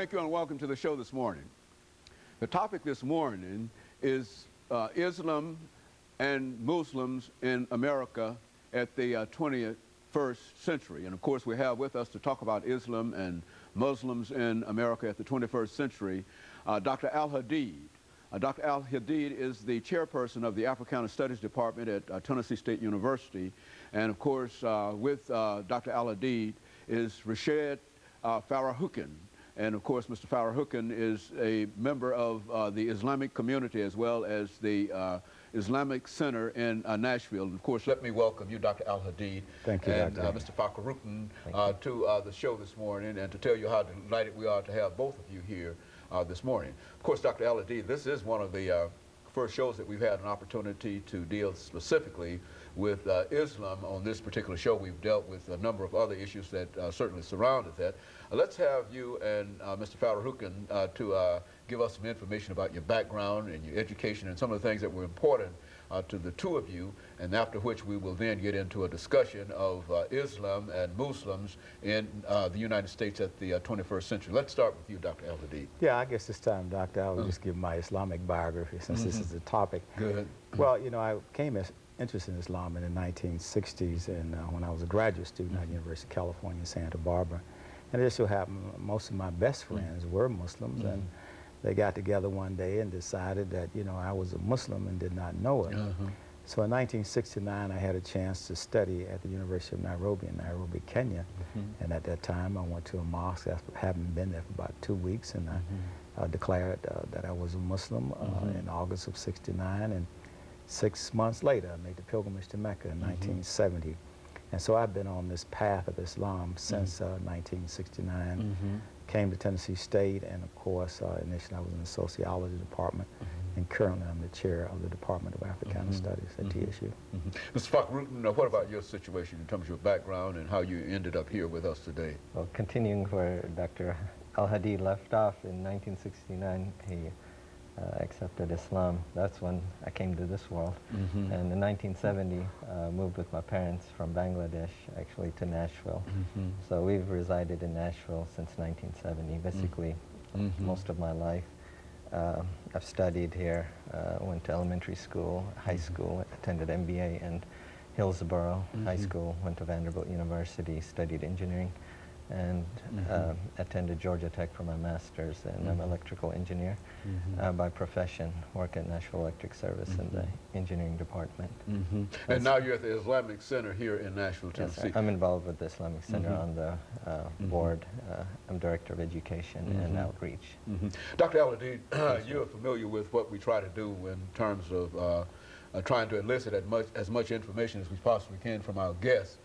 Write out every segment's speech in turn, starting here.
Thank you and welcome to the show this morning. The topic this morning is Islam and Muslims in America at the 21st century. And of course we have with us to talk about Islam and Muslims in America at the 21st century, Dr. AAl-Hadid. Dr. AAl-Hadid is the chairperson of the Africana Studies Department at Tennessee State University. And of course with Dr. AAl-Hadid is RFakhruddin1. And of course, Mr. RFakhruddin1 is a member of the Islamic community as well as the Islamic Center in Nashville. And of course, let me welcome you, Dr. AAl-Hadid. Thank you, and Dr. Mr. RFakhruddin1 to the show this morning, and to tell you how delighted we are to have both of you here this morning. Of course, Dr. AAl-Hadid, this is one of the first shows that we've had an opportunity to deal specifically with Islam on this particular show. We've dealt with a number of other issues that certainly surrounded that. Let's have you and Mr. RFakhruddin1 to give us some information about your background and your education and some of the things that were important to the two of you, and after which we will then get into a discussion of Islam and Muslims in the United States at the 21st century. Let's start with you, Dr. AAl-Hadid. Yeah, I guess this time, Doctor, I will just give my Islamic biography since this is the topic. Good. Well, you know, I came interested in Islam in the 1960s, and when I was a graduate student at the University of California in Santa Barbara. And it just so happened most of my best friends were Muslims, and they got together one day and decided that, you know, I was a Muslim and did not know it. So in 1969, I had a chance to study at the University of Nairobi in Nairobi, Kenya. And at that time, I went to a mosque after having been there for about 2 weeks, and I declared that I was a Muslim in August of '69. And 6 months later, I made the pilgrimage to Mecca in 1970. And so I've been on this path of Islam since 1969. Came to Tennessee State, and of course, initially I was in the sociology department, and currently I'm the chair of the Department of Africana Studies at TSU. Mr. RFakhruddin1, what about your situation in terms of your background and how you ended up here with us today? Well, continuing where Dr. AAl-Hadid left off, in 1969, he accepted Islam. That's when I came to this world. And in 1970, moved with my parents from Bangladesh, actually, to Nashville. So we've resided in Nashville since 1970, basically most of my life. I've studied here, went to elementary school, high school, attended MBA in Hillsborough High School, went to Vanderbilt University, studied engineering, and attended Georgia Tech for my master's, and I'm an electrical engineer by profession, work at Nashville Electric Service in the engineering department. And now you're at the Islamic Center here in Nashville, Tennessee. Yes, I'm involved with the Islamic Center on the board. I'm Director of Education and Outreach. Dr. AAl-Hadid, you're familiar with what we try to do in terms of trying to elicit as much information as we possibly can from our guests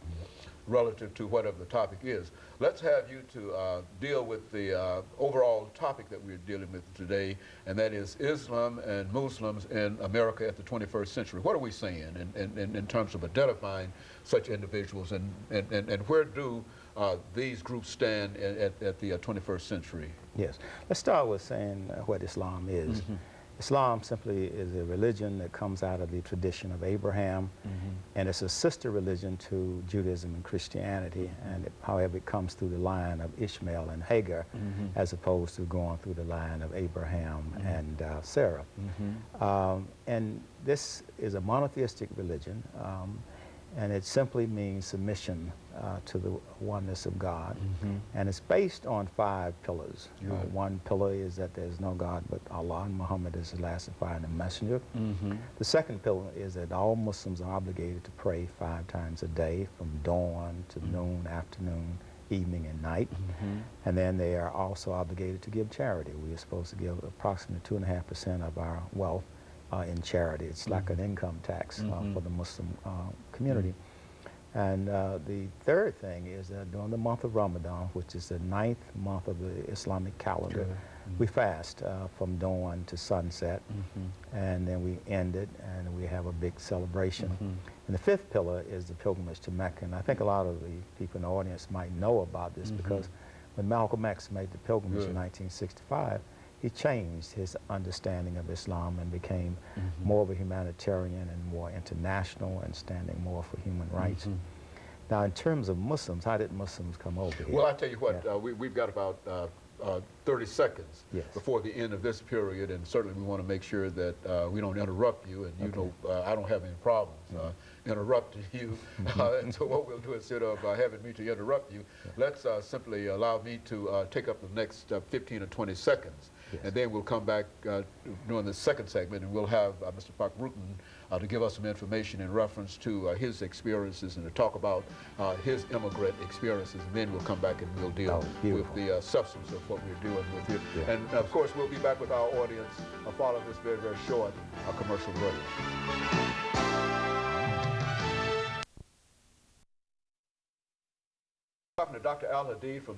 relative to whatever the topic is. Let's have you to deal with the overall topic that we're dealing with today, and that is Islam and Muslims in America at the 21st century. What are we saying in terms of identifying such individuals, and where do these groups stand at the 21st century? Yes. Let's start with saying what Islam is. Islam simply is a religion that comes out of the tradition of Abraham, and it's a sister religion to Judaism and Christianity, and however it comes through the line of Ishmael and Hagar, as opposed to going through the line of Abraham and Sarah. And this is a monotheistic religion, and it simply means submission to the oneness of God. And it's based on 5 pillars. One pillar is that there's no God but Allah, and Muhammad is the last and final messenger. The second pillar is that all Muslims are obligated to pray 5 times a day, from dawn to noon, afternoon, evening, and night. And then they are also obligated to give charity. We are supposed to give approximately 2.5% of our wealth in charity. It's like an income tax for the Muslim community. And the third thing is that during the month of Ramadan, which is the 9th month of the Islamic calendar, we fast from dawn to sunset, and then we end it, and we have a big celebration. And the 5th pillar is the pilgrimage to Mecca, and I think a lot of the people in the audience might know about this because when Malcolm X made the pilgrimage in 1965, he changed his understanding of Islam and became more of a humanitarian and more international and standing more for human rights. Now, in terms of Muslims, how did Muslims come over here? Well, I tell you what, we've got about 30 seconds Yes. before the end of this period, and certainly we want to make sure that we don't interrupt you, and you know I don't have any problems interrupting you. And so what we'll do, instead of having me to interrupt you, let's simply allow me to take up the next 15 or 20 seconds. Yes. And then we'll come back during the second segment, and we'll have Mr. Fakhruddin to give us some information in reference to his experiences and to talk about his immigrant experiences. And then we'll come back and we'll deal with the substance of what we're doing with you. Yeah. And of course, we'll be back with our audience following this very, very short commercial break. Talking to Dr. AAl-Hadid from